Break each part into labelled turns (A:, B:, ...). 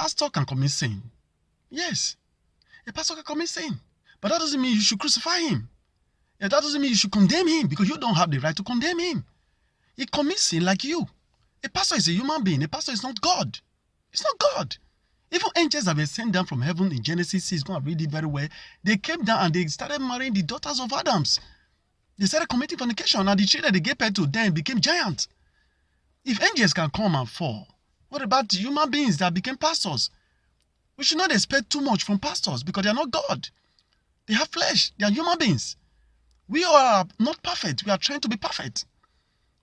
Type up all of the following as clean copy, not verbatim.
A: pastor can commit sin. Yes, a pastor can commit sin. But that doesn't mean you should crucify him. Yeah, that doesn't mean you should condemn him, because you don't have the right to condemn him. He commits sin like you. A pastor is a human being. A pastor is not God. It's not God. Even angels that were sent down from heaven in Genesis 6, go and read it very well. They came down and they started marrying the daughters of Adams. They started committing fornication, and the children they gave birth to them became giants. If angels can come and fall, what about human beings that became pastors? We should not expect too much from pastors, because they are not God. They have flesh. They are human beings. We are not perfect. We are trying to be perfect.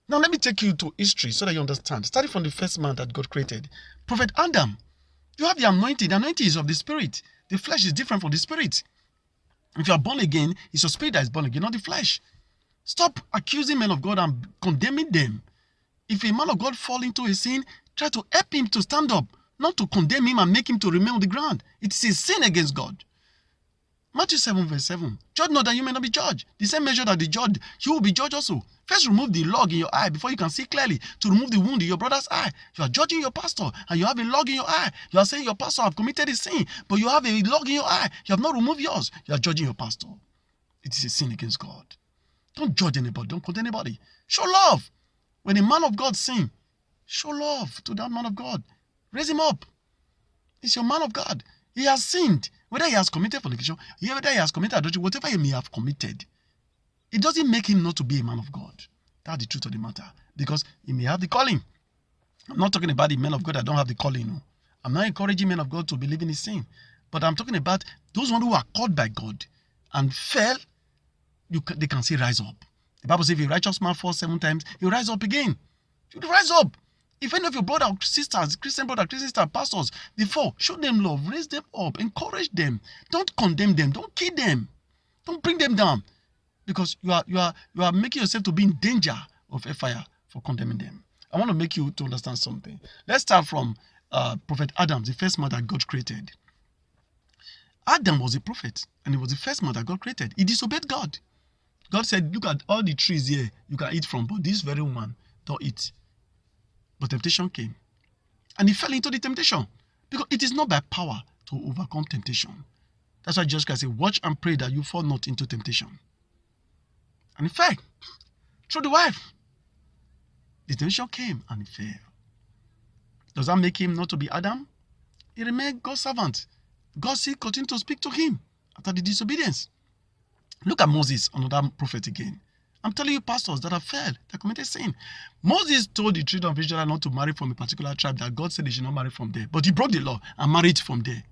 A: Now let me take you to history so that you understand. Starting from the first man that God created, Prophet Adam. You have the anointing. The anointing is of the spirit. The flesh is different from the spirit. If you are born again, it's your spirit that is born again, not the flesh. Stop accusing men of God and condemning them. If a man of God fall into a sin, try to help him to stand up, not to condemn him and make him to remain on the ground. It is a sin against God. Matthew 7 verse 7. Judge not that you may not be judged. The same measure that the judge, you will be judged also. First remove the log in your eye before you can see clearly. To remove the wound in your brother's eye. You are judging your pastor and you have a log in your eye. You are saying your pastor have committed a sin, but you have a log in your eye. You have not removed yours. You are judging your pastor. It is a sin against God. Don't judge anybody. Don't condemn anybody. Show love. When a man of God sins, show love to that man of God. Raise him up. He's your man of God. He has sinned. Whether he has committed fornication, whether he has committed adultery, whatever he may have committed, it doesn't make him not to be a man of God. That's the truth of the matter. Because he may have the calling. I'm not talking about the men of God that don't have the calling. No. I'm not encouraging men of God to believe in his sin. But I'm talking about those ones who are called by God and fell, they can still rise up. The Bible says if a righteous man falls 7 times, he'll rise up again. You rise up. If any of your brother or sisters, Christian brother, Christian sister, pastors, they fall, show them love, raise them up, encourage them. Don't condemn them. Don't kill them. Don't bring them down. Because you are making yourself to be in danger of a fire for condemning them. I want to make you to understand something. Let's start from Prophet Adam, the first man that God created. Adam was a prophet, and he was the first man that God created. He disobeyed God. God said, look at all the trees here you can eat from, but this very one, don't eat. But temptation came. And he fell into the temptation. Because it is not by power to overcome temptation. That's why Jesus Christ said, watch and pray that you fall not into temptation. And he fell. Through the wife. The temptation came and he fell. Does that make him not to be Adam? He remained God's servant. God still continued to speak to him after the disobedience. Look at Moses, another prophet again. I'm telling you, pastors that have failed, that committed sin. Moses told the children of Israel not to marry from a particular tribe that God said they should not marry from there. But he broke the law and married from there.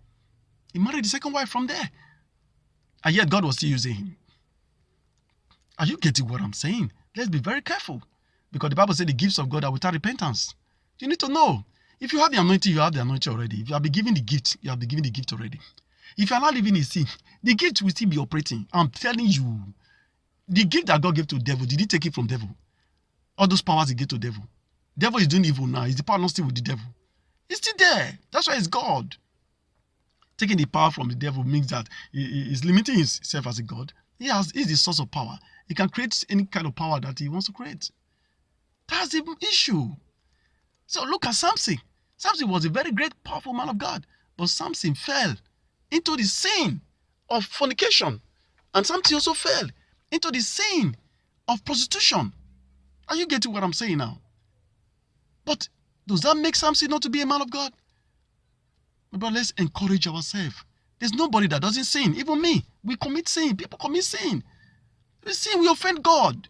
A: He married the second wife from there. And yet God was still using him. Are you getting what I'm saying? Let's be very careful. Because the Bible said the gifts of God are without repentance. You need to know. If you have the anointing, you have the anointing already. If you have been given the gift, you have been given the gift already. If you are not living in sin, the gift will still be operating. I'm telling you. The gift that God gave to the devil, did he take it from the devil? All those powers he gave to the devil. The devil is doing evil now. Is the power not still with the devil? It's still there. That's why it's God. Taking the power from the devil means that he is limiting himself as a God. He's the source of power. He can create any kind of power that he wants to create. That's the issue. So look at Samson. Samson was a very great, powerful man of God. But Samson fell into the sin of fornication. And Samson also fell into the sin of prostitution. Are you getting what I'm saying now? But does that make Samson not to be a man of God? But let's encourage ourselves. There's nobody that doesn't sin. Even me. We commit sin. People commit sin. We sin. We offend God.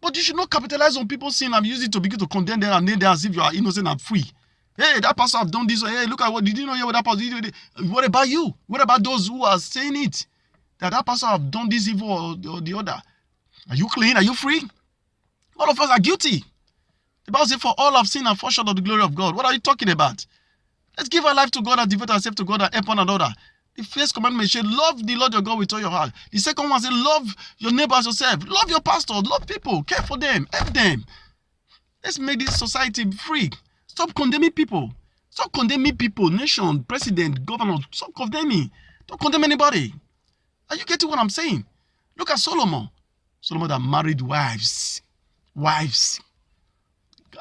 A: But you should not capitalize on people's sin and use it to begin to condemn them and name them as if you are innocent and free. Hey, that pastor have done this. Hey, look at what, did you know what that pastor did? What about you? What about those who are saying it? That pastor have done this evil or the other. Are you clean? Are you free? All of us are guilty. The Bible says, for all have sinned and fall short of the glory of God. What are you talking about? Let's give our life to God and devote ourselves to God and help one another. The first commandment says, love the Lord your God with all your heart. The second one says, love your neighbor as yourself. Love your pastor. Love people. Care for them. Help them. Let's make this society free. Stop condemning people. Stop condemning people. Nation, president, governor. Stop condemning. Don't condemn anybody. Are you getting what I'm saying? Look at Solomon. Solomon that married wives. Wives.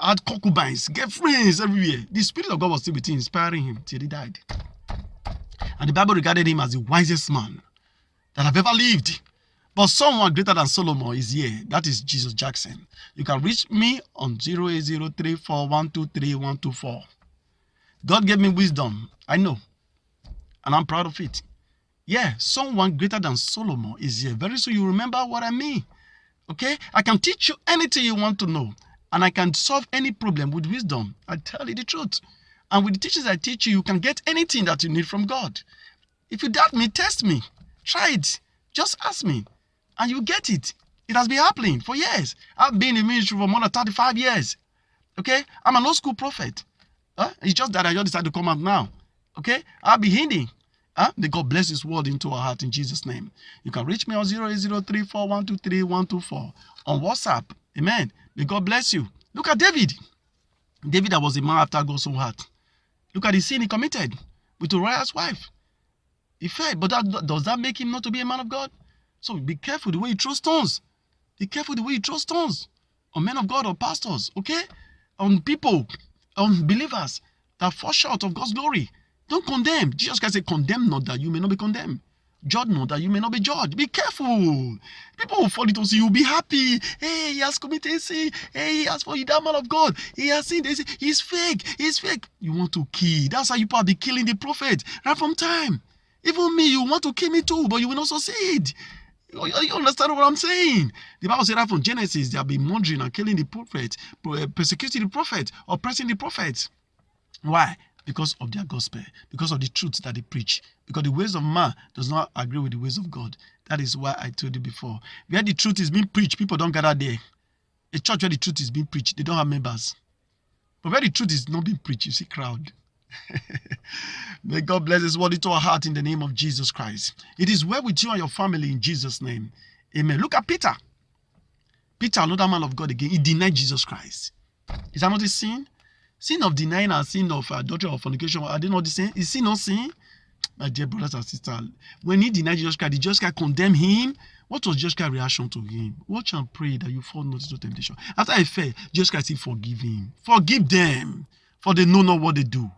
A: had concubines, girlfriends everywhere. The Spirit of God was still with him, inspiring him till he died. And the Bible regarded him as the wisest man that have ever lived. But someone greater than Solomon is here. That is Jesus Jackson. You can reach me on 08034123124. God gave me wisdom. I know. And I'm proud of it. Yeah, someone greater than Solomon is here. Very soon you remember what I mean. Okay? I can teach you anything you want to know. And I can solve any problem with wisdom. I tell you the truth. And with the teachings I teach you, you can get anything that you need from God. If you doubt me, test me. Try it. Just ask me. And you get it. It has been happening for years. I've been in ministry for more than 35 years. Okay? I'm an old school prophet. It's just that I just decided to come out now. Okay? I'll be hidden. May God bless His word into our heart in Jesus' name. You can reach me on 08034123124 on WhatsApp. Amen. May God bless you. Look at David. David that was a man after God's own heart. Look at the sin he committed with Uriah's wife. He fell, but does that make him not to be a man of God? So be careful the way you throw stones. Be careful the way you throw stones on men of God or pastors, okay? On people, on believers that fall short of God's glory. Don't condemn. Jesus Christ said, condemn not that you may not be condemned. Judge not that you may not be judged. Be careful. People will fall into sin. You'll be happy. Hey, he has committed sin. Hey, he has forgiven that man of God. He has sinned. He's fake. He's fake. You want to kill. That's how you probably killing the prophet right from time. Even me, you want to kill me too, but you will not succeed. You understand what I'm saying? The Bible said that from Genesis, they have been murdering and killing the prophet, persecuting the prophet, oppressing the prophet. Why? Because of their gospel, because of the truth that they preach, because the ways of man does not agree with the ways of God. That is why I told you before. Where the truth is being preached, people don't gather there. A church where the truth is being preached, they don't have members. But where the truth is not being preached, you see crowd. May God bless His word into our heart in the name of Jesus Christ. It is well with you and your family in Jesus' name. Amen. Look at Peter. Peter, another man of God again, he denied Jesus Christ. Is that not a sin? Sin of denying and sin of adultery or fornication, are they not the same? Is sin not sin? My dear brothers and sisters, when he denied Jesus Christ, did Jesus Christ condemn him? What was Jesus Christ's reaction to him? Watch and pray that you fall not into temptation. After he fell, Jesus Christ said, forgive him. Forgive them, for they know not what they do.